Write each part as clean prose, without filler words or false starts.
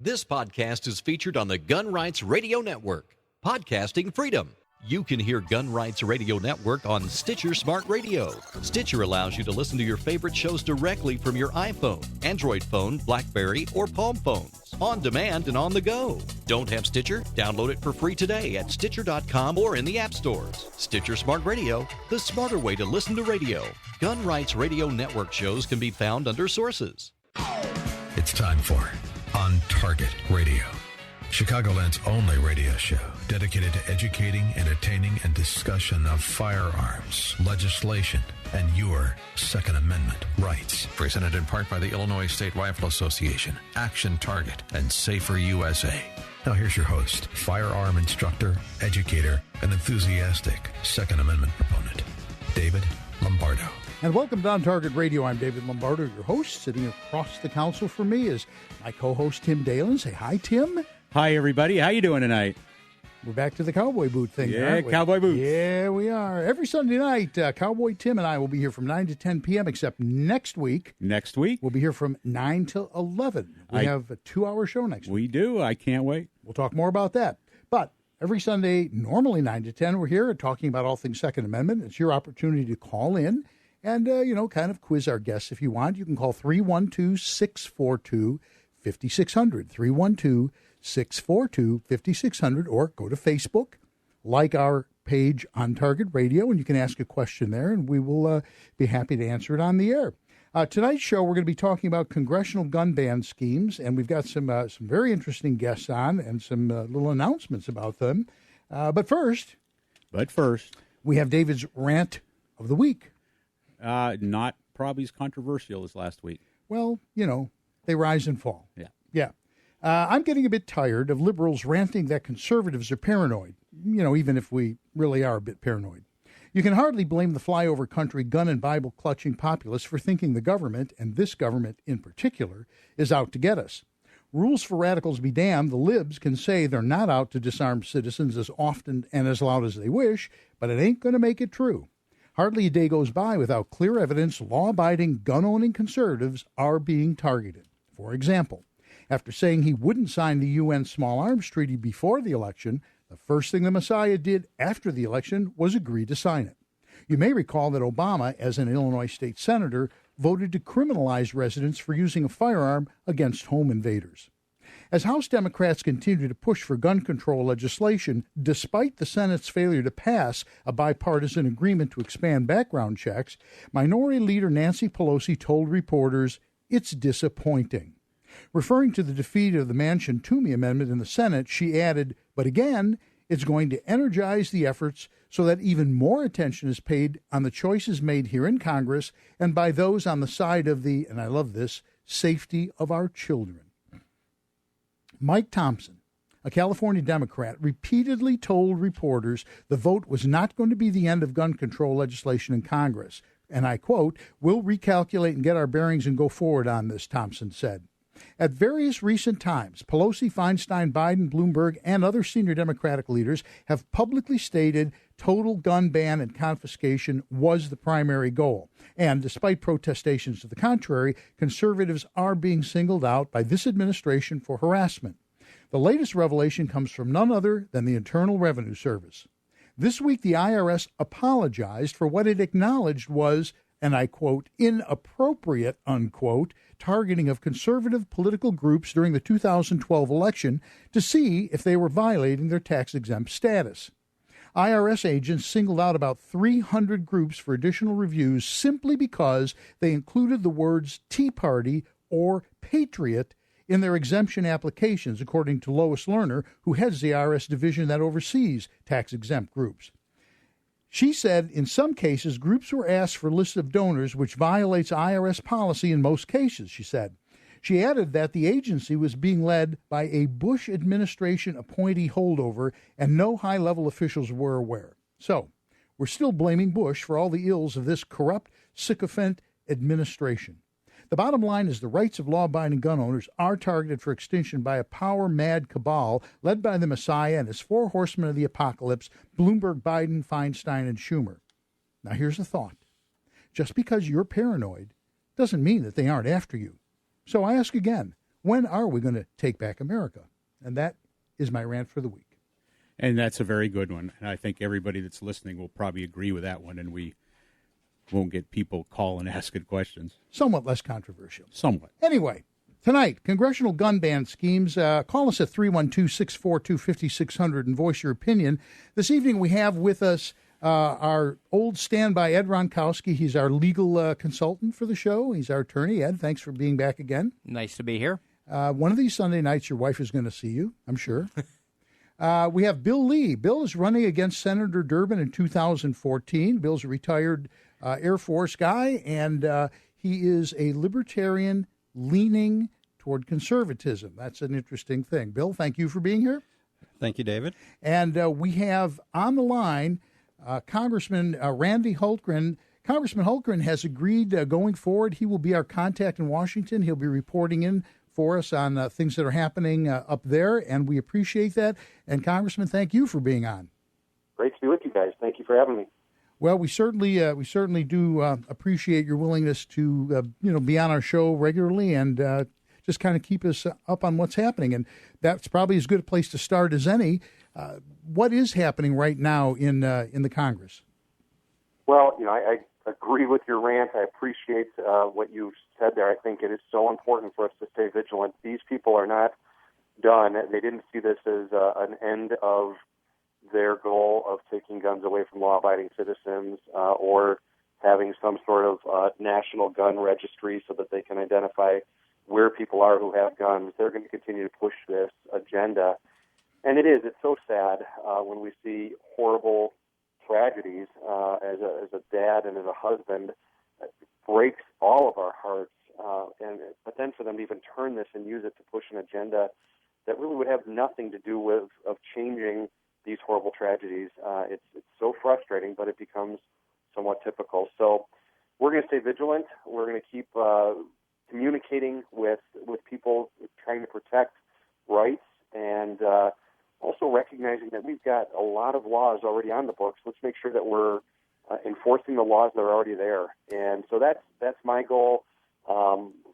This podcast is featured on the Gun Rights Radio Network, podcasting freedom. You can hear Gun Rights Radio Network on Stitcher Smart Radio. Stitcher allows you to listen to your favorite shows directly from your iPhone, Android phone, BlackBerry, or Palm phones, on demand and on the go. Don't have Stitcher? Download it for free today at Stitcher.com or in the app stores. Stitcher Smart Radio, the smarter way to listen to radio. Gun Rights Radio Network shows can be found under sources. It's time for On Target Radio, Chicagoland's only radio show dedicated to educating, entertaining, and discussion of firearms, legislation, and your Second Amendment rights. Presented in part by the Illinois State Rifle Association, Action Target, and Safer USA. Now here's your host, firearm instructor, educator, and enthusiastic Second Amendment proponent, David Lombardo. And welcome to On Target Radio. I'm David Lombardo, your host. Sitting across the council from me is my co-host, Tim Dalan. Say hi, Tim. Hi, everybody. How you doing tonight? We're back to the cowboy boot thing, Yeah, aren't we? cowboy boots. Yeah, we are. Every Sunday night, Cowboy Tim and I will be here from 9 to 10 p.m., except next week. Next week? We'll be here from 9 till 11. We have a 2-hour show next week. We do. I can't wait. We'll talk more about that. But every Sunday, normally 9 to 10, we're here talking about all things Second Amendment. It's your opportunity to call in and, kind of quiz our guests if you want. You can call 312-642-5600, 312-642-5600, or go to Facebook, like our page On Target Radio, and you can ask a question there, and we will be happy to answer it on the air. Tonight's show, we're going to be talking about Congressional Gun Ban Schemes, and we've got some very interesting guests on and some little announcements about them. But first, we have David's Rant of the Week. Not probably as controversial as last week. Well, they rise and fall. Yeah. I'm getting a bit tired of liberals ranting that conservatives are paranoid, even if we really are a bit paranoid. You can hardly blame the flyover country gun and Bible clutching populists for thinking the government, and this government in particular, is out to get us. Rules for radicals be damned, the libs can say they're not out to disarm citizens as often and as loud as they wish, but it ain't going to make it true. Hardly a day goes by without clear evidence law-abiding, gun-owning conservatives are being targeted. For example, after saying he wouldn't sign the UN Small Arms Treaty before the election, the first thing the Messiah did after the election was agree to sign it. You may recall that Obama, as an Illinois state senator, voted to criminalize residents for using a firearm against home invaders. As House Democrats continue to push for gun control legislation, despite the Senate's failure to pass a bipartisan agreement to expand background checks, Minority Leader Nancy Pelosi told reporters, "It's disappointing." Referring to the defeat of the Manchin-Toomey amendment in the Senate, she added, "But again, it's going to energize the efforts so that even more attention is paid on the choices made here in Congress and by those on the side of the," and I love this, "safety of our children." Mike Thompson, a California Democrat, repeatedly told reporters the vote was not going to be the end of gun control legislation in Congress. And I quote, "We'll recalculate and get our bearings and go forward on this," Thompson said. At various recent times, Pelosi, Feinstein, Biden, Bloomberg, and other senior Democratic leaders have publicly stated total gun ban and confiscation was the primary goal. And despite protestations to the contrary, conservatives are being singled out by this administration for harassment. The latest revelation comes from none other than the Internal Revenue Service. This week, the IRS apologized for what it acknowledged was, and I quote, inappropriate, unquote, targeting of conservative political groups during the 2012 election to see if they were violating their tax-exempt status. IRS agents singled out about 300 groups for additional reviews simply because they included the words Tea Party or Patriot in their exemption applications, according to Lois Lerner, who heads the IRS division that oversees tax-exempt groups. She said in some cases, groups were asked for lists of donors, which violates IRS policy in most cases, she said. She added that the agency was being led by a Bush administration appointee holdover and no high-level officials were aware. So, we're still blaming Bush for all the ills of this corrupt, sycophant administration. The bottom line is the rights of law-abiding gun owners are targeted for extinction by a power-mad cabal led by the Messiah and his four horsemen of the apocalypse, Bloomberg, Biden, Feinstein, and Schumer. Now, here's the thought. Just because you're paranoid doesn't mean that they aren't after you. So I ask again, When are we going to take back America? And that is my rant for the week. And that's a very good one. And I think everybody that's listening will probably agree with that one, and we won't get people calling and asking questions. Somewhat less controversial. Somewhat. Anyway, tonight, Congressional Gun Ban Schemes. Call us at 312-642-5600 and voice your opinion. This evening we have with us our old standby, Ed Ronkowski. He's our legal consultant for the show. He's our attorney. Ed, thanks for being back again. Nice to be here. One of these Sunday nights, your wife is going to see you, I'm sure. We have Bill Lee. Bill is running against Senator Durbin in 2014. Bill's a retired Air Force guy, and he is a libertarian leaning toward conservatism. That's an interesting thing. Bill, thank you for being here. Thank you, David. And we have on the line Congressman Randy Hultgren. Congressman Hultgren has agreed going forward. He will be our contact in Washington. He'll be reporting in for us on things that are happening up there, and we appreciate that. And Congressman, thank you for being on. Great to be with you guys. Thank you for having me. Well, we certainly do appreciate your willingness to be on our show regularly and just kind of keep us up on what's happening. And that's probably as good a place to start as any. What is happening right now in the Congress? Well, I agree with your rant. I appreciate what you said there. I think it is so important for us to stay vigilant. These people are not done. They didn't see this as an end of their goal of taking guns away from law-abiding citizens or having some sort of national gun registry so that they can identify where people are who have guns. They're going to continue to push this agenda. And it's so sad when we see horrible tragedies as a dad and as a husband. It breaks all of our hearts. But then for them to even turn this and use it to push an agenda that really would have nothing to do with changing these horrible tragedies. It's so frustrating, but it becomes somewhat typical. So we're going to stay vigilant. We're going to keep communicating with people trying to protect rights and also recognizing that we've got a lot of laws already on the books. Let's make sure that we're enforcing the laws that are already there. And so that's my goal,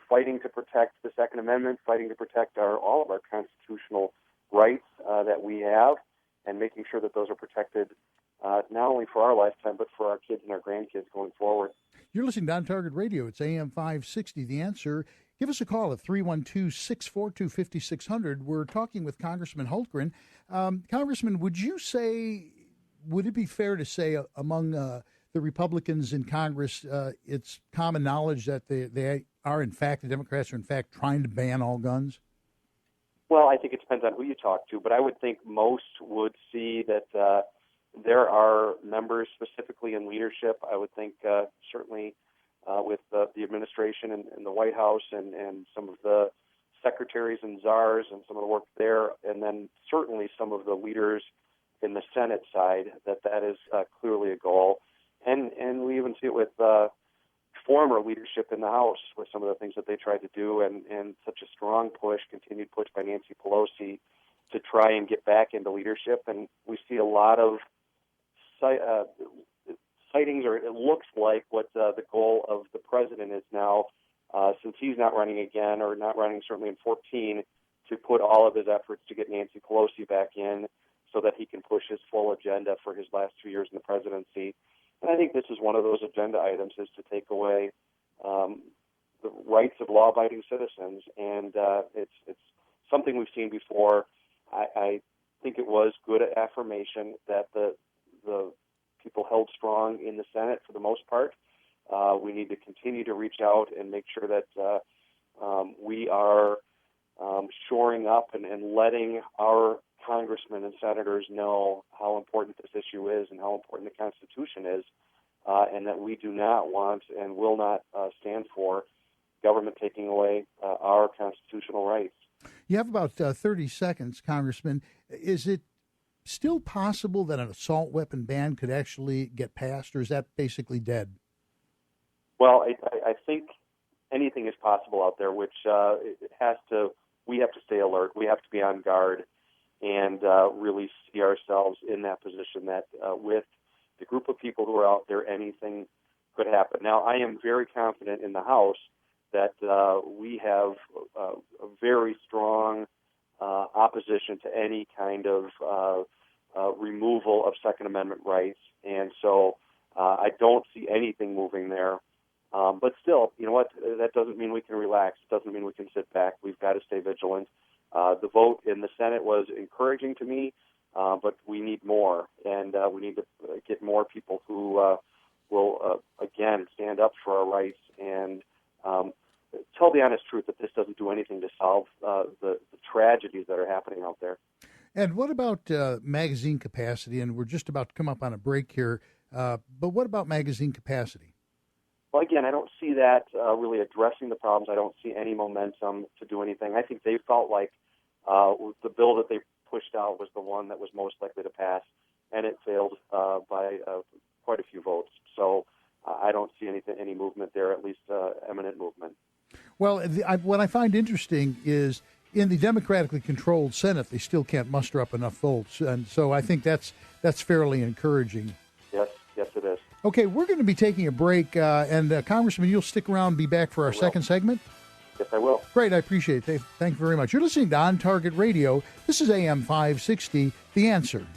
fighting to protect the Second Amendment, fighting to protect all of our constitutional rights that we have, and making sure that those are protected not only for our lifetime, but for our kids and our grandkids going forward. You're listening to On Target Radio. It's AM 560, The Answer. Give us a call at 312-642-5600. We're talking with Congressman Hultgren. Congressman, would it be fair to say among the Republicans in Congress, it's common knowledge that they are, in fact, the Democrats are, in fact, trying to ban all guns? Well, I think it depends on who you talk to, but I would think most would see that there are members specifically in leadership. I would think certainly with the administration and the White House and some of the secretaries and czars and some of the work there, and then certainly some of the leaders in the Senate side, that is clearly a goal. And we even see it with former leadership in the House with some of the things that they tried to do and such a strong push, continued push by Nancy Pelosi to try and get back into leadership. And we see a lot of sightings, or it looks like what the goal of the president is now, since he's not running again, or not running certainly in 2014, to put all of his efforts to get Nancy Pelosi back in so that he can push his full agenda for his last 2 years in the presidency. And I think this is one of those agenda items, is to take away the rights of law-abiding citizens. And it's something we've seen before. I think it was good affirmation that the people held strong in the Senate for the most part. We need to continue to reach out and make sure that we are shoring up and letting our congressmen and senators know how important this issue is and how important the Constitution is, and that we do not want and will not stand for government taking away our constitutional rights. You have about 30 seconds, Congressman. Is it still possible that an assault weapon ban could actually get passed, or is that basically dead? Well, I think anything is possible out there, which we have to stay alert. We have to be on guard and really see ourselves in that position that with the group of people who are out there, anything could happen. Now, I am very confident in the House that we have a very strong opposition to any kind of removal of Second Amendment rights. And so I don't see anything moving there. But still, you know what? That doesn't mean we can relax. It doesn't mean we can sit back. We've got to stay vigilant. The vote in the Senate was encouraging to me, but we need more. And we need to get more people who will, again, stand up for our rights and tell the honest truth that this doesn't do anything to solve the tragedies that are happening out there. And what about magazine capacity? And we're just about to come up on a break here, but what about magazine capacity? Well, again, I don't see that really addressing the problems. I don't see any momentum to do anything. I think they felt like the bill that they pushed out was the one that was most likely to pass, and it failed by quite a few votes. So I don't see any movement there, at least eminent movement. Well, what I find interesting is in the democratically controlled Senate, they still can't muster up enough votes, and so I think that's fairly encouraging. Yes, it is. Okay, we're going to be taking a break, and Congressman, you'll stick around and be back for our second segment? Yes, I will. Great, I appreciate it. Thank you very much. You're listening to On Target Radio. This is AM 560, The Answer.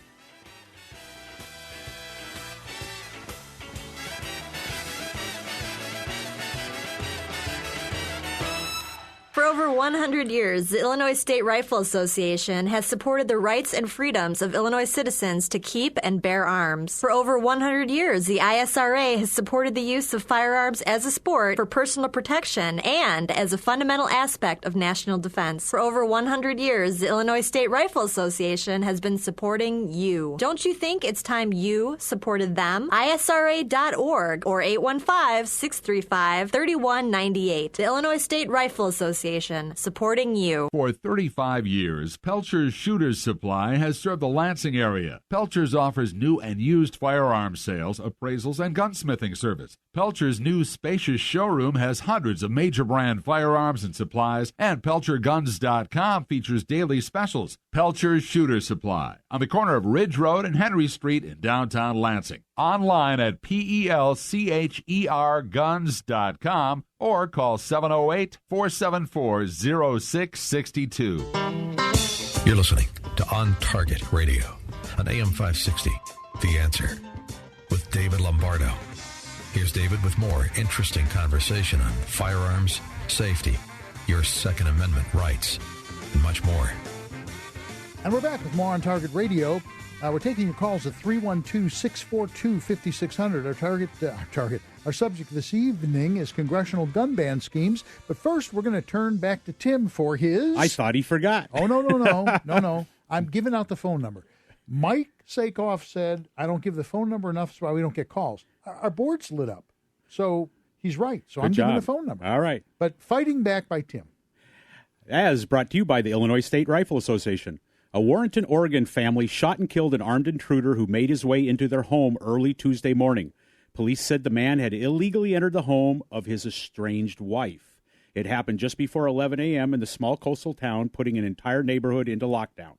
For over 100 years, the Illinois State Rifle Association has supported the rights and freedoms of Illinois citizens to keep and bear arms. For over 100 years, the ISRA has supported the use of firearms as a sport for personal protection and as a fundamental aspect of national defense. For over 100 years, the Illinois State Rifle Association has been supporting you. Don't you think it's time you supported them? ISRA.org or 815-635-3198. The Illinois State Rifle Association, supporting you. For 35 years, Pelcher's Shooters Supply has served the Lansing area. Pelcher's offers new and used firearms sales, appraisals, and gunsmithing service. Pelcher's new spacious showroom has hundreds of major brand firearms and supplies, and PelcherGuns.com features daily specials. Pelcher's Shooter Supply on the corner of Ridge Road and Henry Street in downtown Lansing. Online at PelcherGuns.com or call 708-474-0662. You're listening to On Target Radio on AM 560, The Answer, with David Lombardo. Here's David with more interesting conversation on firearms, safety, your Second Amendment rights, and much more. And we're back with more On Target Radio. We're taking your calls at 312-642-5600. Our subject this evening is Congressional Gun Ban Schemes. But first, we're going to turn back to Tim for his... I thought he forgot. Oh, no. I'm giving out the phone number. Mike Sakoff said, I don't give the phone number enough, so we don't get calls. Our board's lit up. So he's right. So I'm giving the phone number. All right. But fighting back by Tim. As brought to you by the Illinois State Rifle Association. A Warrenton, Oregon family shot and killed an armed intruder who made his way into their home early Tuesday morning. Police said the man had illegally entered the home of his estranged wife. It happened just before 11 a.m. in the small coastal town, putting an entire neighborhood into lockdown.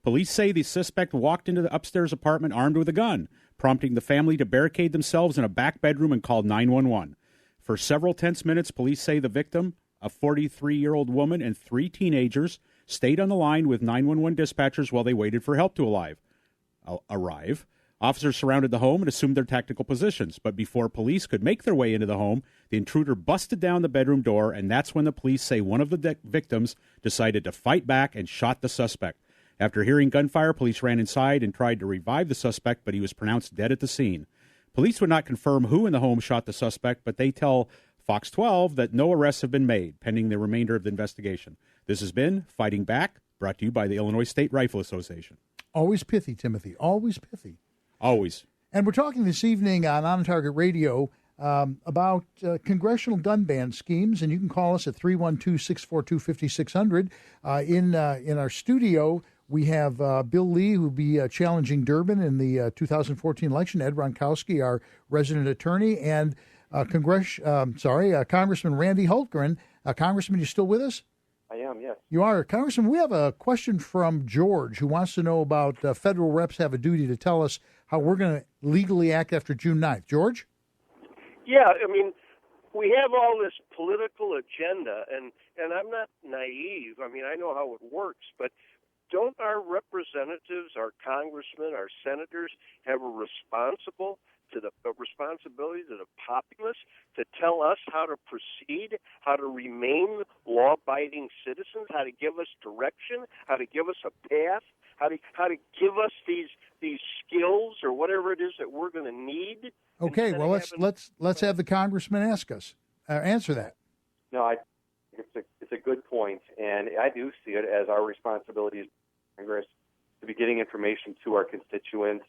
Police say the suspect walked into the upstairs apartment armed with a gun, prompting the family to barricade themselves in a back bedroom and call 911. For several tense minutes, police say the victim, a 43-year-old woman, and 3 teenagers stayed on the line with 911 dispatchers while they waited for help to arrive. Officers surrounded the home and assumed their tactical positions, but before police could make their way into the home, the intruder busted down the bedroom door, and that's when the police say one of the victims decided to fight back and shot the suspect. After hearing gunfire, police ran inside and tried to revive the suspect, but he was pronounced dead at the scene. Police would not confirm who in the home shot the suspect, but they tell Fox 12 that no arrests have been made, pending the remainder of the investigation. This has been Fighting Back, brought to you by the Illinois State Rifle Association. Always pithy, Timothy. Always pithy. Always. And we're talking this evening on Target Radio about Congressional Gun Ban Schemes, and you can call us at 312-642-5600. In our studio, we have Bill Lee, who will be challenging Durbin in the 2014 election, Ed Ronkowski, our resident attorney, and Congressman Randy Hultgren. Congressman, you still with us? I am, yes. You are. Congressman, we have a question from George, who wants to know about federal reps have a duty to tell us how we're going to legally act after June 9th. George? Yeah, I mean, we have all this political agenda, and I'm not naive. I mean, I know how it works, but don't our representatives, our congressmen, our senators have a responsibility to the populace to tell us how to proceed, how to remain law-abiding citizens, how to give us direction, how to give us a path, how to give us these skills or whatever it is that we're going to need. Okay, well let's have the congressman answer that. No, it's a good point, and I do see it as our responsibility as Congress to be getting information to our constituents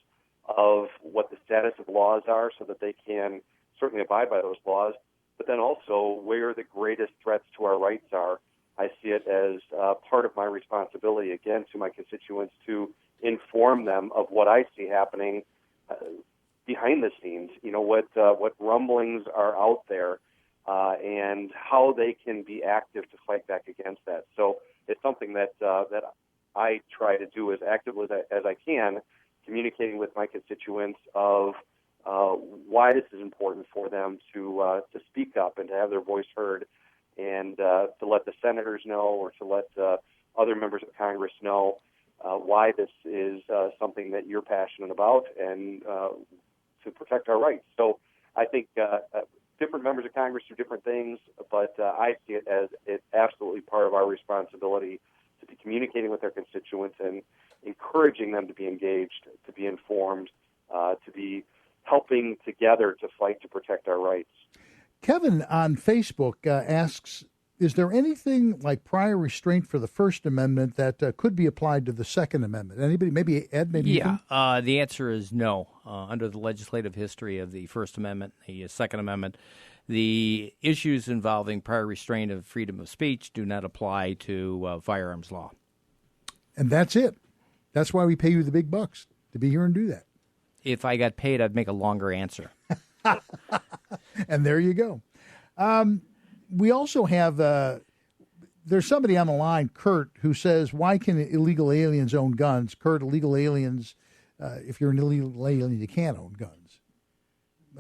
of what the status of laws are, so that they can certainly abide by those laws, but then also where the greatest threats to our rights are. I see it as part of my responsibility, again, to my constituents to inform them of what I see happening behind the scenes. You know, what rumblings are out there, and how they can be active to fight back against that. So it's something that I try to do as actively as I can, communicating with my constituents of why this is important for them to speak up and to have their voice heard, and to let the senators know, or to let other members of Congress know why this is something that you're passionate about, and to protect our rights. So I think different members of Congress do different things, but I see it as it's absolutely part of our responsibility to be communicating with our constituents and encouraging them to be engaged, to be informed, to be helping together to fight to protect our rights. Kevin on Facebook asks, is there anything like prior restraint for the First Amendment that could be applied to the Second Amendment? Anybody? Maybe Ed? Maybe Yeah, the answer is no. Under the legislative history of the First Amendment, the Second Amendment, the issues involving prior restraint of freedom of speech do not apply to firearms law. And that's it. That's why we pay you the big bucks, to be here and do that. If I got paid, I'd make a longer answer. And there you go. We also have, there's somebody on the line, Kurt, who says, why can illegal aliens own guns? Kurt, illegal aliens, if you're an illegal alien, you can't own guns.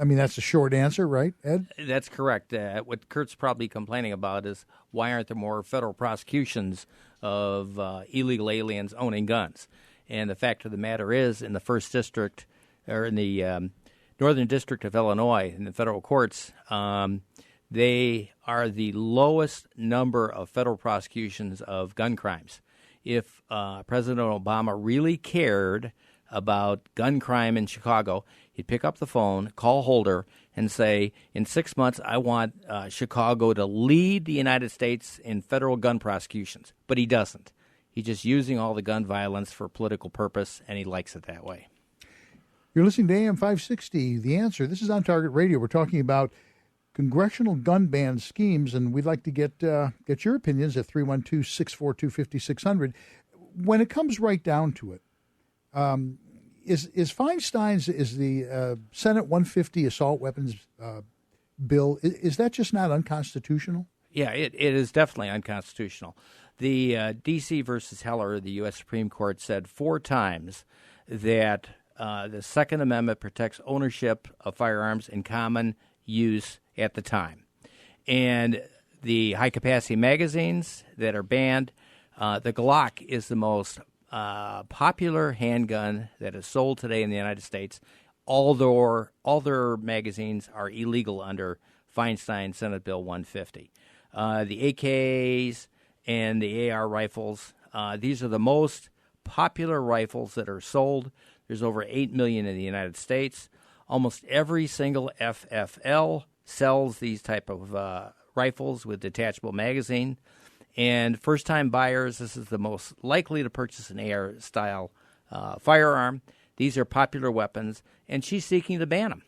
I mean, that's a short answer, right, Ed? That's correct. What Kurt's probably complaining about is why aren't there more federal prosecutions of illegal aliens owning guns? And the fact of the matter is, in the First District, or in the Northern District of Illinois, in the federal courts, they are the lowest number of federal prosecutions of gun crimes. If President Obama really cared about gun crime in Chicago, he'd pick up the phone, call Holder, and say, in 6 months, I want Chicago to lead the United States in federal gun prosecutions. But he doesn't. He's just using all the gun violence for political purpose, and he likes it that way. You're listening to AM 560, The Answer. This is On Target Radio. We're talking about Congressional Gun Ban Schemes, and we'd like to get your opinions at 312-642-5600. When it comes right down to it, is Feinstein's, is the Senate 150 assault weapons bill, is that just not unconstitutional? Yeah, it is definitely unconstitutional. The D.C. versus Heller, the U.S. Supreme Court, said 4 times that the Second Amendment protects ownership of firearms in common use at the time. And the high-capacity magazines that are banned, the Glock is the most popular handgun that is sold today in the United States. All their magazines are illegal under Feinstein Senate Bill 150. The AKs and the AR rifles, these are the most popular rifles that are sold. There's over 8 million in the United States. Almost every single FFL sells these type of rifles with detachable magazine. And first-time buyers, this is the most likely to purchase an AR-style firearm. These are popular weapons, and she's seeking to ban them.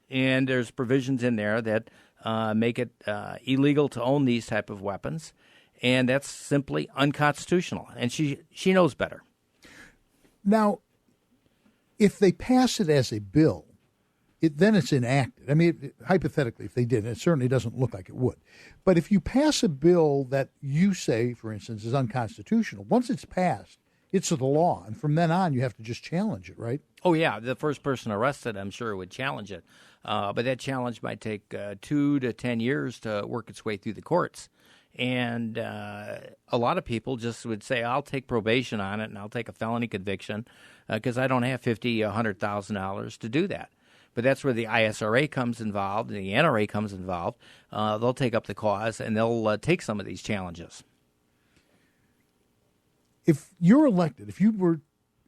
And there's provisions in there that make it illegal to own these type of weapons, and that's simply unconstitutional. And she knows better. Now, if they pass it as a bill, then it's enacted. I mean, hypothetically, if they did, it certainly doesn't look like it would. But if you pass a bill that you say, for instance, is unconstitutional, once it's passed, it's the law. And from then on, you have to just challenge it, right? Oh, yeah. The first person arrested, I'm sure, would challenge it. But that challenge might take 2 to 10 years to work its way through the courts. And a lot of people just would say, I'll take probation on it and I'll take a felony conviction because I don't have $50,000, $100,000 to do that. But that's where the ISRA comes involved and the NRA comes involved. They'll take up the cause and they'll take some of these challenges. If you're elected, if you were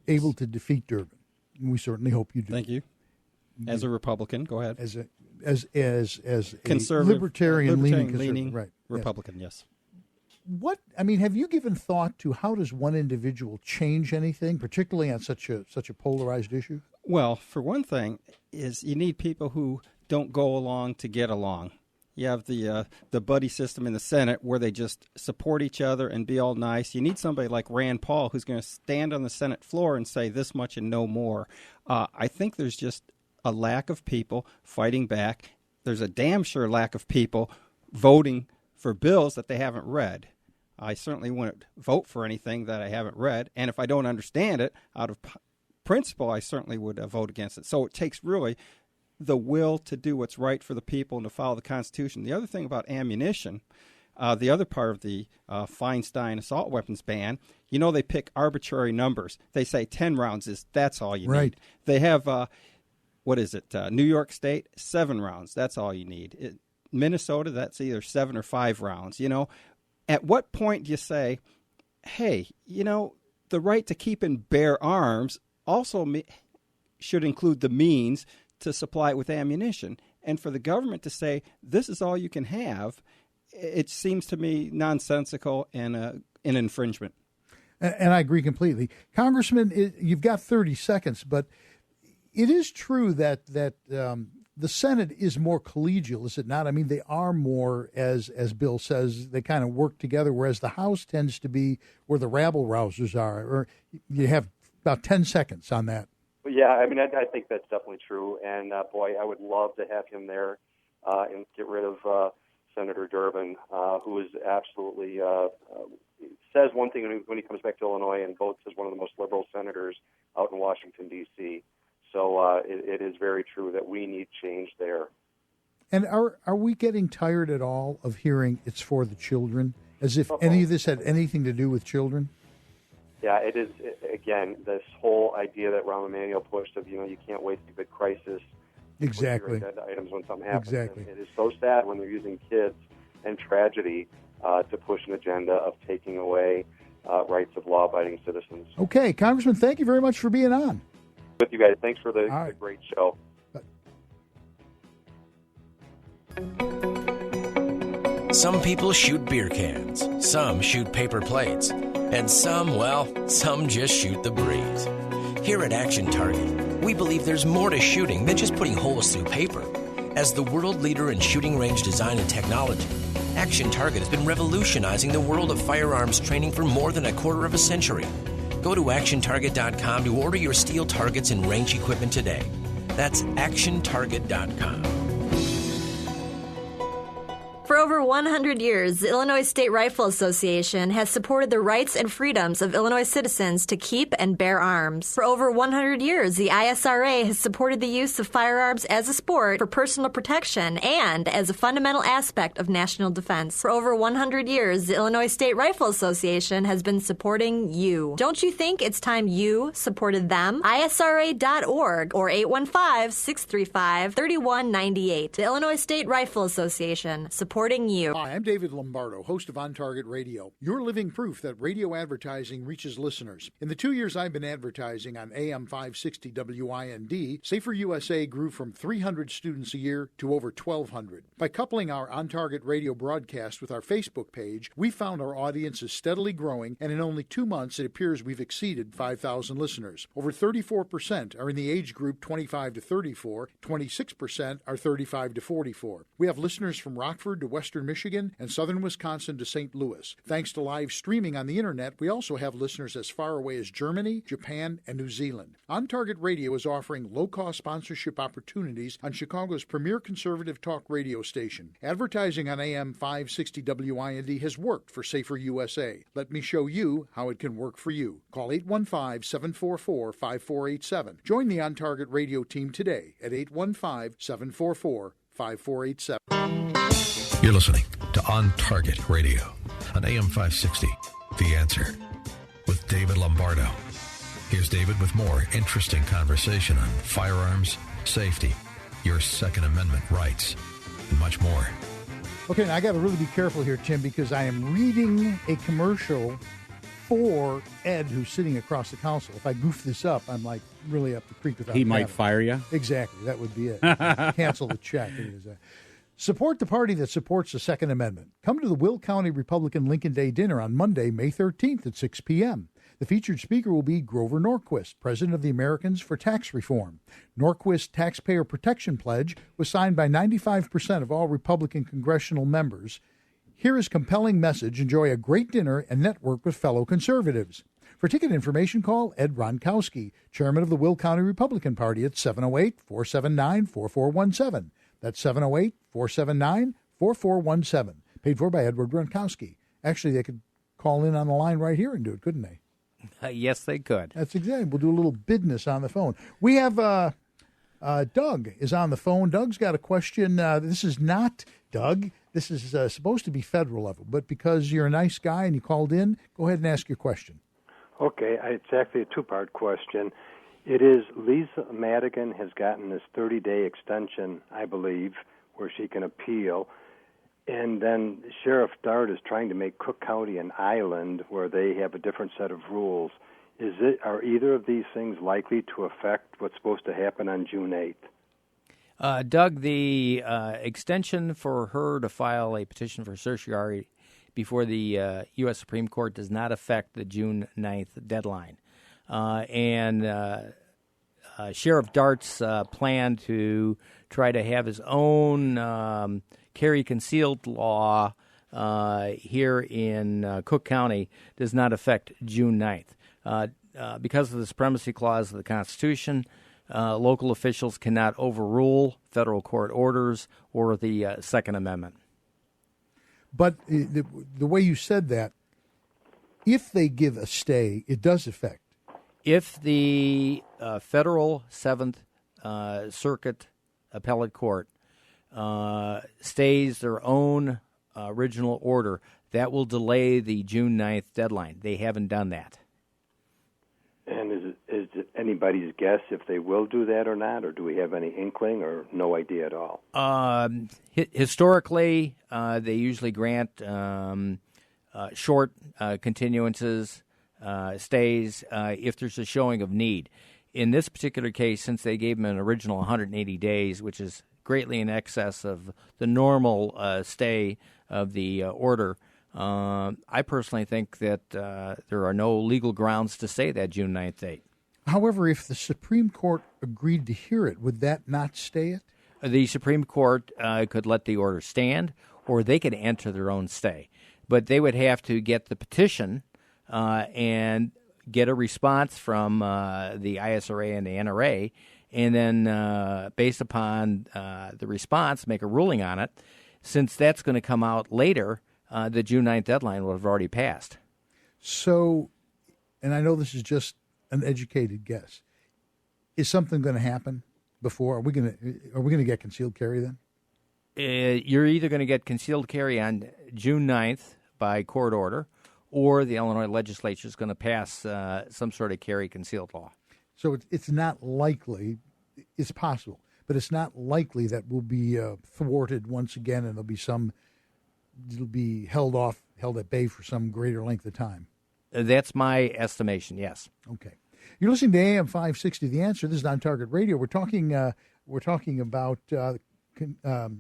able to defeat Durbin, and we certainly hope you do. Thank you. As a Republican, go ahead. As a conservative, libertarian-leaning right, Republican, yes. Have you given thought to how does one individual change anything, particularly on such a polarized issue? Well, for one thing, is you need people who don't go along to get along. You have the buddy system in the Senate where they just support each other and be all nice. You need somebody like Rand Paul who's going to stand on the Senate floor and say this much and no more. I think there's just a lack of people fighting back. There's a damn sure lack of people voting for bills that they haven't read. I certainly wouldn't vote for anything that I haven't read. And if I don't understand it, out of principle, I certainly would vote against it. So it takes really the will to do what's right for the people and to follow the Constitution. The other thing about ammunition, the other part of the Feinstein assault weapons ban, they pick arbitrary numbers. They say 10 rounds that's all you need. They have, New York State, 7 rounds. That's all you need. Minnesota, that's either 7 or 5 rounds. At what point do you say, hey, the right to keep and bear arms also should include the means to supply it with ammunition. And for the government to say, this is all you can have, it seems to me nonsensical and an infringement. And I agree completely. Congressman, you've got 30 seconds, but it is true that the Senate is more collegial, is it not? I mean, they are more, as Bill says, they kind of work together, whereas the House tends to be where the rabble-rousers are. Or you have about 10 seconds on that. Yeah, I think that's definitely true. And, boy, I would love to have him there and get rid of Senator Durbin, who is absolutely says one thing when he comes back to Illinois and votes as one of the most liberal senators out in Washington, D.C. So it is very true that we need change there. And are we getting tired at all of hearing it's for the children, as if any of this had anything to do with children? Yeah, it is, again, this whole idea that Rahm Emanuel pushed of, you can't waste a good crisis. Exactly. Dead items when something happens. Exactly. And it is so sad when they're using kids and tragedy to push an agenda of taking away rights of law-abiding citizens. Okay, Congressman, thank you very much for being on. With you guys. Thanks for the great show. Some people shoot beer cans, some shoot paper plates, and some just shoot the breeze. Here at Action Target, we believe there's more to shooting than just putting holes through paper. As the world leader in shooting range design and technology, Action Target has been revolutionizing the world of firearms training for more than a quarter of a century. Go to ActionTarget.com to order your steel targets and range equipment today. That's ActionTarget.com. For over 100 years, the Illinois State Rifle Association has supported the rights and freedoms of Illinois citizens to keep and bear arms. For over 100 years, the ISRA has supported the use of firearms as a sport for personal protection and as a fundamental aspect of national defense. For over 100 years, the Illinois State Rifle Association has been supporting you. Don't you think it's time you supported them? ISRA.org or 815-635-3198. The Illinois State Rifle Association, supporting you. Hi, I'm David Lombardo, host of On Target Radio. You're living proof that radio advertising reaches listeners. In the 2 years I've been advertising on AM 560 WIND, Safer USA grew from 300 students a year to over 1,200. By coupling our On Target Radio broadcast with our Facebook page, we found our audience is steadily growing, and in only 2 months it appears we've exceeded 5,000 listeners. Over 34% are in the age group 25 to 34, 26% are 35 to 44. We have listeners from Rockford to western Michigan and southern Wisconsin to St. Louis. Thanks to live streaming on the internet, we also have listeners as far away as Germany, Japan, and New Zealand. On Target Radio is offering low-cost sponsorship opportunities on Chicago's premier conservative talk radio station. Advertising on AM 560 WIND has worked for Safer USA. Let me show you how it can work for you. Call 815-744-5487. Join the On Target Radio team today at 815-744-5487. You're listening to On Target Radio on AM 560, The Answer, with David Lombardo. Here's David with more interesting conversation on firearms, safety, your Second Amendment rights, and much more. Okay, now I got to really be careful here, Tim, because I am reading a commercial for Ed, who's sitting across the council. If I goof this up, I'm like really up the creek without He might having. fire you. Exactly, that would be it. Cancel the check. Support the party that supports the Second Amendment. Come to the Will County Republican Lincoln Day dinner on Monday, May 13th at 6 p.m. The featured speaker will be Grover Norquist, president of the Americans for Tax Reform. Norquist's Taxpayer Protection Pledge was signed by 95% of all Republican congressional members. Hear his compelling message, enjoy a great dinner, and network with fellow conservatives. For ticket information, call Ed Ronkowski, chairman of the Will County Republican Party, at 708-479-4417. That's 708-479-4417. Paid for by Edward Ronkowski. Actually, they could call in on the line right here and do it, couldn't they? Yes, they could. That's exactly. We'll do a little business on the phone. We have Doug is on the phone. Doug's got a question. This is not Doug. This is supposed to be federal level, but because you're a nice guy and you called in, go ahead and ask your question. Okay, it's actually a two-part question. It is Lisa Madigan has gotten this 30-day extension, I believe, where she can appeal. And then Sheriff Dart is trying to make Cook County an island where they have a different set of rules. Are either of these things likely to affect what's supposed to happen on June 8th? Doug, the extension for her to file a petition for certiorari before the U.S. Supreme Court does not affect the June 9th deadline. Sheriff Dart's plan to try to have his own carry concealed law here in Cook County does not affect June 9th. Because of the supremacy clause of the Constitution, local officials cannot overrule federal court orders or the Second Amendment. But the way you said that, if they give a stay, it does affect. If the federal Seventh Circuit Appellate Court stays their own original order, that will delay the June 9th deadline. They haven't done that. And is it anybody's guess if they will do that or not, or do we have any inkling or no idea at all? Historically, they usually grant short continuances, stays, if there's a showing of need. In this particular case, since they gave them an original 180 days, which is greatly in excess of the normal stay of the order, I personally think that there are no legal grounds to say that June 9th date. However, if the Supreme Court agreed to hear it, would that not stay it? The Supreme Court could let the order stand, or they could enter their own stay. But they would have to get the petition and get a response from the ISRA and the NRA, and then based upon the response, make a ruling on it. Since that's going to come out later, the June 9th deadline will have already passed. So, and I know this is just an educated guess, is something going to happen before? Are we going to get concealed carry then? You're either going to get concealed carry on June 9th by court order, or the Illinois legislature is going to pass some sort of carry concealed law. So it's not likely, it's possible, but it's not likely that we'll be thwarted once again, and it'll be held at bay for some greater length of time. That's my estimation, yes. Okay. You're listening to AM 560, The Answer. This is On Target Radio. We're talking about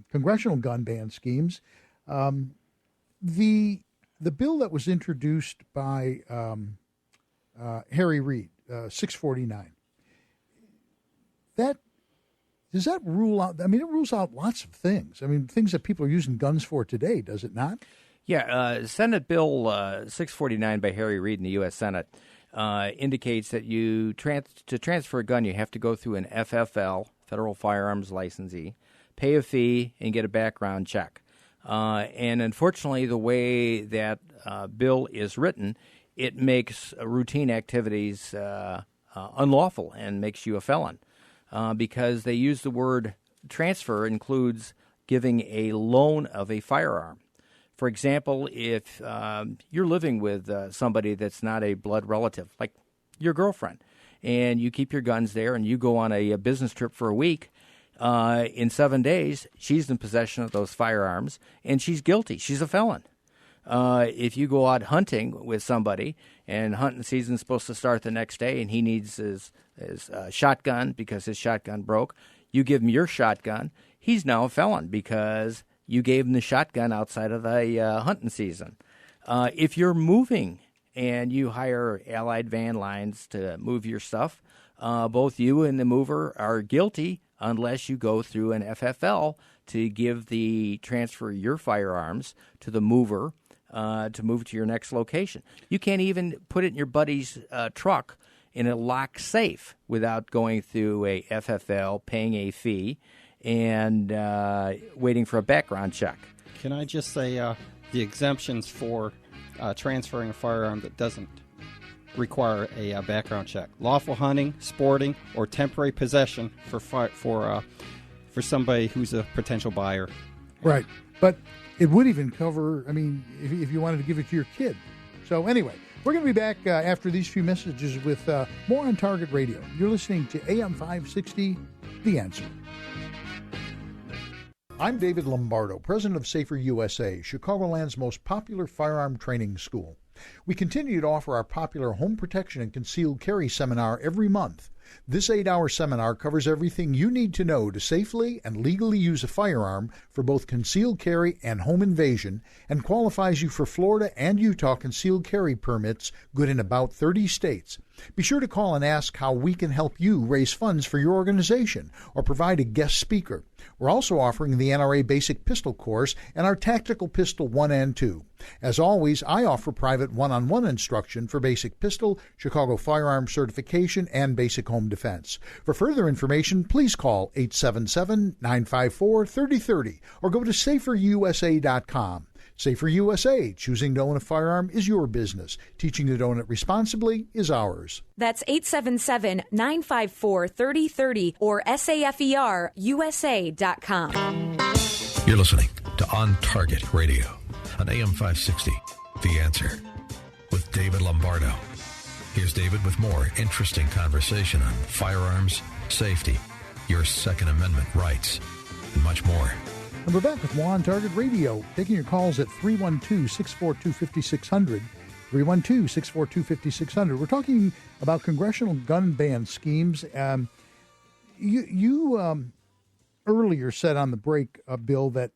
Congressional Gun Ban Schemes. The bill that was introduced by Harry Reid, 649, does does that rule out? I mean, it rules out lots of things. I mean, things that people are using guns for today, does it not? Yeah, Senate Bill 649 by Harry Reid in the U.S. Senate indicates that to transfer a gun, you have to go through an FFL, Federal Firearms Licensee, pay a fee, and get a background check. And unfortunately, the way that bill is written, it makes routine activities unlawful and makes you a felon because they use the word transfer includes giving a loan of a firearm. For example, if you're living with somebody that's not a blood relative, like your girlfriend, and you keep your guns there and you go on a business trip for a week, in 7 days, she's in possession of those firearms, and she's guilty. She's a felon. If you go out hunting with somebody, and hunting season's supposed to start the next day, and he needs his shotgun because his shotgun broke, you give him your shotgun, he's now a felon because you gave him the shotgun outside of the hunting season. If you're moving and you hire Allied Van Lines to move your stuff, both you and the mover are guilty unless you go through an FFL to transfer your firearms to the mover to move to your next location. You can't even put it in your buddy's truck in a locked safe without going through a FFL, paying a fee, and waiting for a background check. Can I just say the exemptions for transferring a firearm that doesn't require a background check: lawful hunting, sporting, or temporary possession for somebody who's a potential buyer. Right, but it would even cover, I mean, if you wanted to give it to your kid. So anyway, we're going to be back after these few messages with more on Target Radio. You're listening to AM 560, The Answer. I'm David Lombardo, president of Safer USA, Chicagoland's most popular firearm training school. We continue to offer our popular home protection and concealed carry seminar every month. This 8-hour seminar covers everything you need to know to safely and legally use a firearm for both concealed carry and home invasion, and qualifies you for Florida and Utah concealed carry permits good in about 30 states. Be sure to call and ask how we can help you raise funds for your organization or provide a guest speaker. We're also offering the NRA Basic Pistol Course and our Tactical Pistol 1 and 2. As always, I offer private one-on-one instruction for Basic Pistol, Chicago Firearm Certification, and Basic Home Defense. For further information, please call 877-954-3030 or go to saferusa.com. Safer USA, choosing to own a firearm is your business. Teaching to own it responsibly is ours. That's 877-954-3030 or saferusa.com. You're listening to On Target Radio on AM 560, The Answer, with David Lombardo. Here's David with more interesting conversation on firearms, safety, your Second Amendment rights, and much more. And we're back with more on Target Radio, taking your calls at 312-642-5600, 312-642-5600. We're talking about Congressional Gun Ban Schemes. You earlier said on the break, Bill, that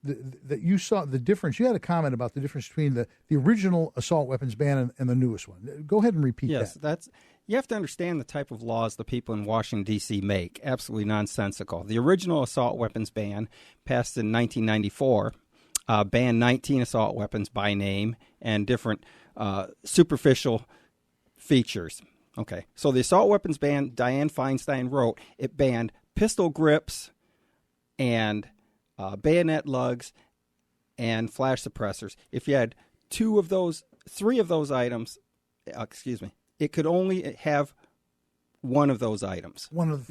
you saw the difference. You had a comment about the difference between the original assault weapons ban and the newest one. Go ahead and repeat that. Yes, you have to understand the type of laws the people in Washington, D.C. make. Absolutely nonsensical. The original assault weapons ban passed in 1994, banned 19 assault weapons by name and different superficial features. Okay, so the assault weapons ban, Dianne Feinstein wrote, it banned pistol grips and bayonet lugs and flash suppressors. If you had three of those items, it could only have one of those items. One of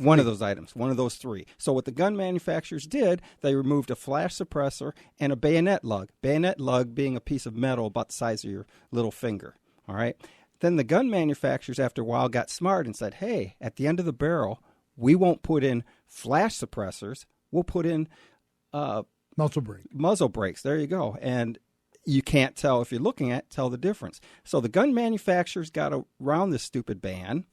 those three. So what the gun manufacturers did, they removed a flash suppressor and a bayonet lug. Bayonet lug being a piece of metal about the size of your little finger. All right. Then the gun manufacturers, after a while, got smart and said, hey, at the end of the barrel, we won't put in flash suppressors. We'll put in muzzle brakes. There you go. And you can't tell, if you're looking tell the difference. So the gun manufacturers got around this stupid ban.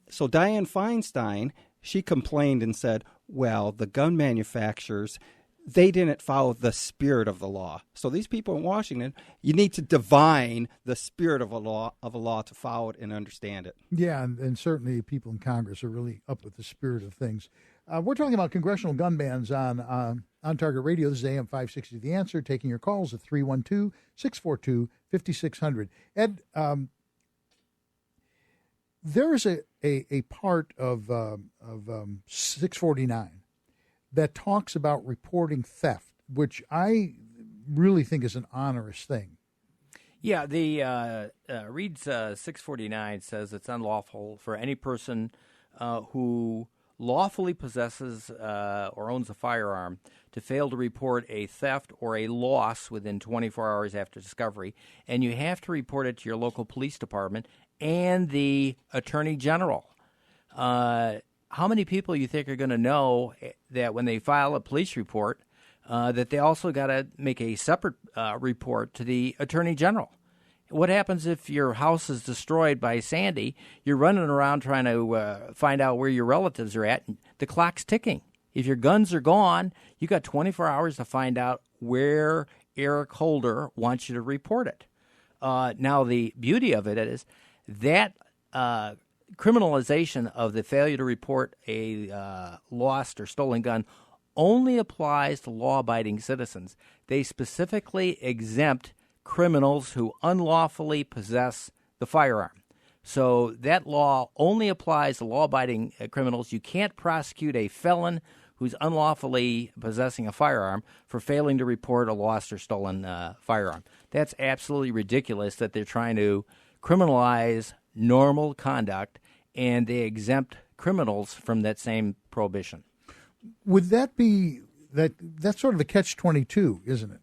So Dianne Feinstein, she complained and said, well, the gun manufacturers, they didn't follow the spirit of the law. So these people in Washington, you need to divine the spirit of a law to follow it and understand it. Yeah, and certainly people in Congress are really up with the spirit of things. We're talking about congressional gun bans on Target Radio. This is AM 560 The Answer, taking your calls at 312-642-5600. Ed, there is a part of 649 that talks about reporting theft, which I really think is an onerous thing. Yeah, the reads 649 says it's unlawful for any person who lawfully possesses or owns a firearm to fail to report a theft or a loss within 24 hours after discovery, and you have to report it to your local police department and the Attorney General. How many people you think are going to know that when they file a police report that they also got to make a separate report to the Attorney General? What happens if your house is destroyed by Sandy? You're running around trying to find out where your relatives are at. And the clock's ticking. If your guns are gone, you got 24 hours to find out where Eric Holder wants you to report it. Now, the beauty of it is that criminalization of the failure to report a lost or stolen gun only applies to law-abiding citizens. They specifically exempt criminals who unlawfully possess the firearm. So that law only applies to law-abiding criminals. You can't prosecute a felon who's unlawfully possessing a firearm for failing to report a lost or stolen firearm. That's absolutely ridiculous that they're trying to criminalize normal conduct and they exempt criminals from that same prohibition. Would that be that's sort of a catch-22, isn't it?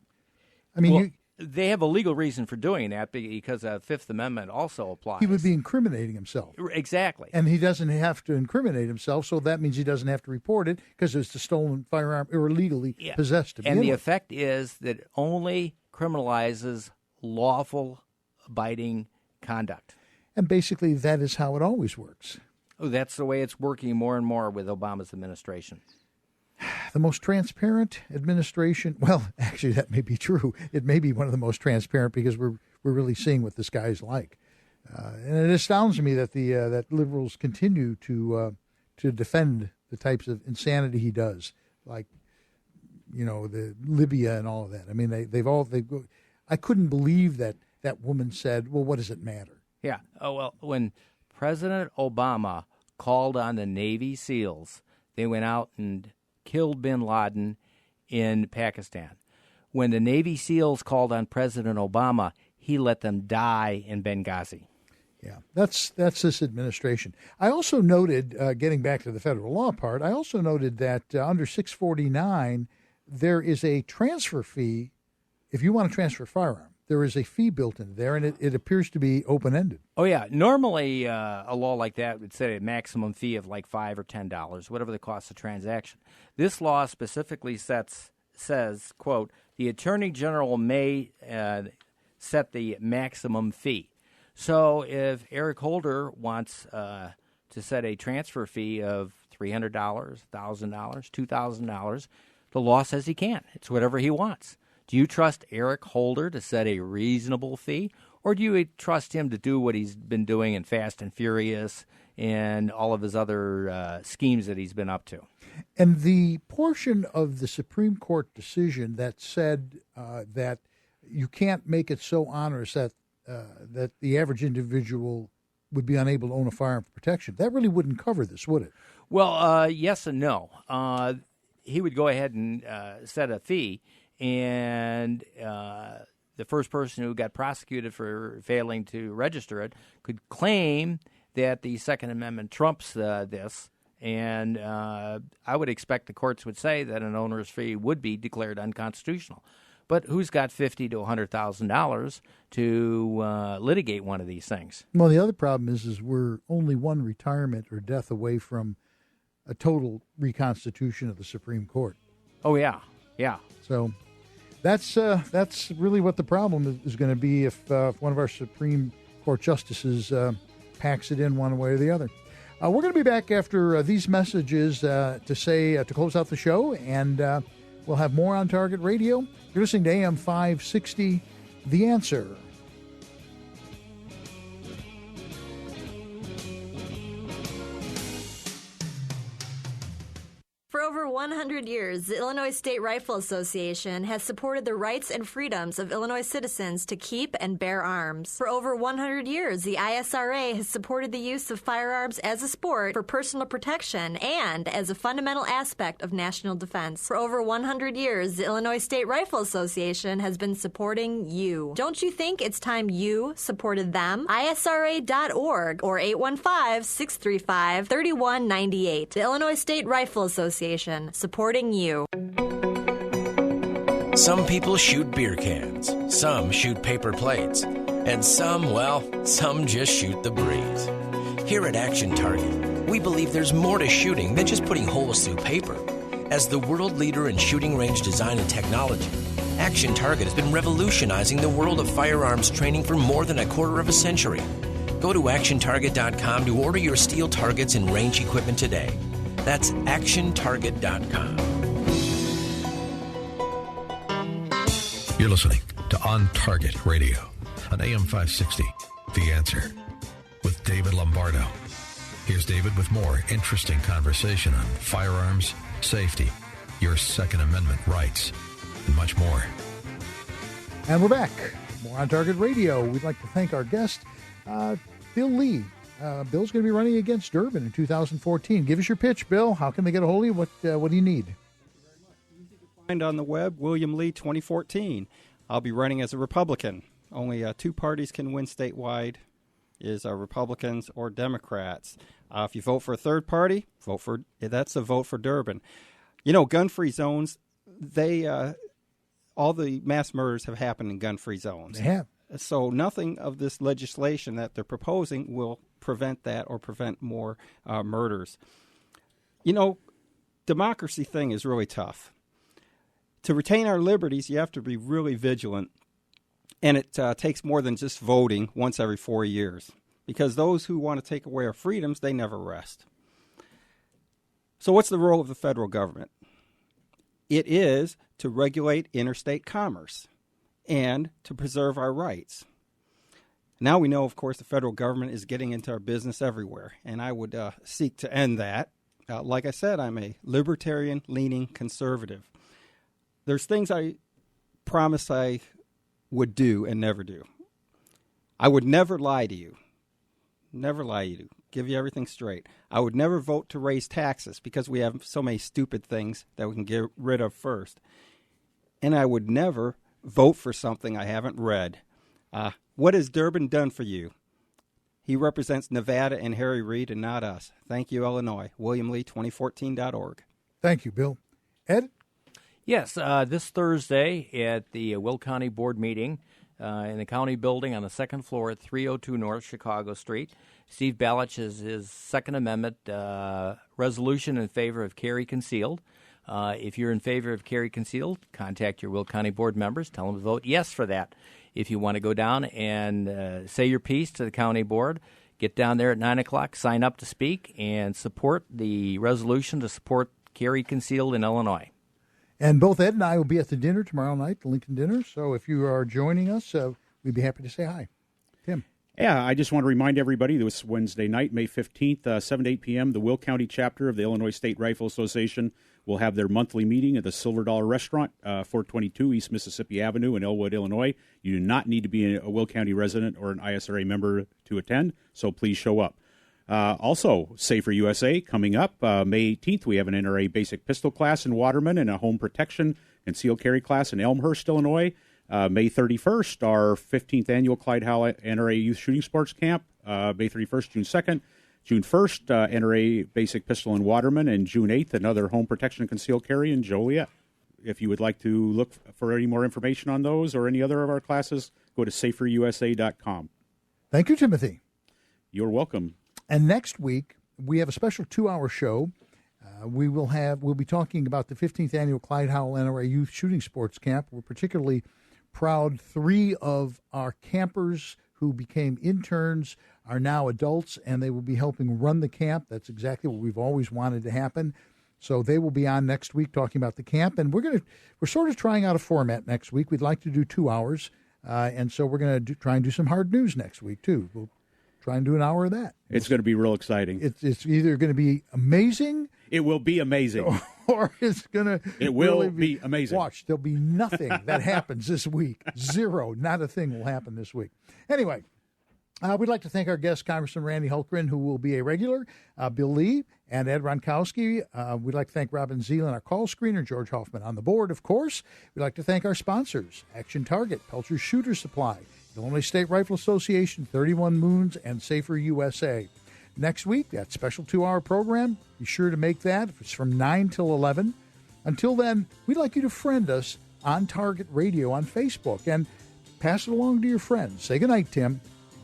I mean, they have a legal reason for doing that because the Fifth Amendment also applies. He would be incriminating himself. Exactly. And he doesn't have to incriminate himself, so that means he doesn't have to report it because it's a stolen firearm or illegally possessed. And the effect is that it only criminalizes lawful abiding conduct. And basically that is how it always works. Oh, that's the way it's working more and more with Obama's administration. The most transparent administration. Well, actually, that may be true. It may be one of the most transparent because we're really seeing what this guy is like, and it astounds me that that liberals continue to defend the types of insanity he does, like the Libya and all of that. I mean, I couldn't believe that woman said, "Well, what does it matter?" Yeah. Oh well, when President Obama called on the Navy SEALs, they went out and killed bin Laden in Pakistan. When the Navy SEALs called on President Obama, he let them die in Benghazi. Yeah, that's this administration. I also noted, getting back to the federal law part, I also noted that under 649, there is a transfer fee if you want to transfer a firearm. There is a fee built in there, and it appears to be open-ended. Oh, yeah. Normally, a law like that would set a maximum fee of like $5 or $10, whatever the cost of transaction. This law specifically says, quote, the Attorney General may set the maximum fee. So if Eric Holder wants to set a transfer fee of $300, $1,000, $2,000, the law says he can. It's whatever he wants. Do you trust Eric Holder to set a reasonable fee, or do you trust him to do what he's been doing in Fast and Furious and all of his other schemes that he's been up to? And the portion of the Supreme Court decision that said that you can't make it so onerous that the average individual would be unable to own a firearm for protection, that really wouldn't cover this, would it? Well, yes and no. He would go ahead and set a fee, and the first person who got prosecuted for failing to register it could claim that the Second Amendment trumps this, and I would expect the courts would say that an owner's fee would be declared unconstitutional. But who's got $50,000 to $100,000 to litigate one of these things? Well, the other problem is we're only one retirement or death away from a total reconstitution of the Supreme Court. Oh, yeah. Yeah. So that's really what the problem is going to be if one of our Supreme Court justices packs it in one way or the other. We're going to be back after these messages to close out the show, and we'll have more on Target Radio. You're listening to AM 560, The Answer. For over 100 years, the Illinois State Rifle Association has supported the rights and freedoms of Illinois citizens to keep and bear arms. For over 100 years, the ISRA has supported the use of firearms as a sport for personal protection and as a fundamental aspect of national defense. For over 100 years, the Illinois State Rifle Association has been supporting you. Don't you think it's time you supported them? ISRA.org or 815-635-3198. The Illinois State Rifle Association, supporting you. Some people shoot beer cans, some shoot paper plates, and some just shoot the breeze. Here at Action Target, we believe there's more to shooting than just putting holes through paper. As the world leader in shooting range design and technology, Action Target has been revolutionizing the world of firearms training for more than a quarter of a century. Go to actiontarget.com to order your steel targets and range equipment today. That's actiontarget.com. You're listening to On Target Radio on AM 560, The Answer, with David Lombardo. Here's David with more interesting conversation on firearms, safety, your Second Amendment rights, and much more. And we're back. More On Target Radio. We'd like to thank our guest, Bill Lee. Bill's going to be running against Durbin in 2014. Give us your pitch, Bill. How can they get a hold of you? What do you need? Find on the web, William Lee 2014. I'll be running as a Republican. Only two parties can win statewide, is Republicans or Democrats. If you vote for a third party, that's a vote for Durbin. You know, gun-free zones, all the mass murders have happened in gun-free zones. They have. So nothing of this legislation that they're proposing will prevent that or prevent more murders. You know, democracy thing is really tough. To retain our liberties, you have to be really vigilant, and it takes more than just voting once every 4 years, because those who want to take away our freedoms, they never rest. So what's the role of the federal government? It is to regulate interstate commerce and to preserve our rights. Now we know, of course, the federal government is getting into our business everywhere, and I would seek to end that. Like I said, I'm a libertarian-leaning conservative. There's things I promise I would do and never do. I would never lie to you. Never lie to you. Give you everything straight. I would never vote to raise taxes because we have so many stupid things that we can get rid of first. And I would never vote for something I haven't read. What has Durbin done for you? He represents Nevada and Harry Reid and not us. Thank you, Illinois. WilliamLee2014.org. Thank you, Bill. Ed? Yes, this Thursday at the Will County Board meeting in the county building on the second floor at 302 North Chicago Street, Steve Balich has his Second Amendment resolution in favor of carry concealed. If you're in favor of carry concealed, contact your Will County Board members. Tell them to vote yes for that. If you want to go down and say your piece to the county board, get down there at 9 o'clock, sign up to speak, and support the resolution to support carry concealed in Illinois. And both Ed and I will be at the dinner tomorrow night, the Lincoln dinner. So if you are joining us, we'd be happy to say hi. Tim? Yeah, I just want to remind everybody this Wednesday night, May 15th, 7 to 8 p.m., the Will County chapter of the Illinois State Rifle Association will have their monthly meeting at the Silver Dollar Restaurant, 422 East Mississippi Avenue in Elwood, Illinois. You do not need to be a Will County resident or an ISRA member to attend, so please show up. Also, Safer USA coming up May 18th. We have an NRA basic pistol class in Waterman and a home protection concealed carry class in Elmhurst, Illinois. May 31st, our 15th annual Clyde Howell NRA Youth Shooting Sports Camp. May 31st, June 2nd. June 1st, NRA basic pistol in Waterman, and June 8th, another home protection concealed carry in Joliet. If you would like to look for any more information on those or any other of our classes, go to saferusa.com. Thank you, Timothy. You're welcome. And next week, we have a special 2-hour show. We'll be talking about the 15th annual Clyde Howell NRA Youth Shooting Sports Camp. We're particularly proud 3 of our campers who became interns are now adults, and they will be helping run the camp. That's exactly what we've always wanted to happen. So they will be on next week talking about the camp, and we're sort of trying out a format next week. We'd like to do 2 hours, and so we're going to try and do some hard news next week too. We'll try and do an hour of that. It's going to be real exciting. It's either going to be amazing. It will be amazing. or it's going to It will really be amazing. Watch, there'll be nothing that happens this week. Zero, not a thing will happen this week. Anyway, we'd like to thank our guest, Congressman Randy Hultgren, who will be a regular, Bill Lee, and Ed Ronkowski. We'd like to thank Robin Zeeland, our call screener, George Hoffman on the board, of course. We'd like to thank our sponsors, Action Target, Pelcher's Shooter Supply, Illinois State Rifle Association, 31 Moons, and Safer USA. Next week, that special 2-hour program, be sure to make that. It's from 9 till 11. Until then, we'd like you to friend us on Target Radio on Facebook and pass it along to your friends. Say goodnight, Tim.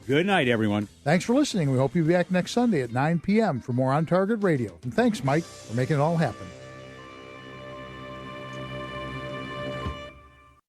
Good night, everyone. Thanks for listening. We hope you'll be back next Sunday at 9 p.m. for more On Target Radio. And thanks, Mike, for making it all happen.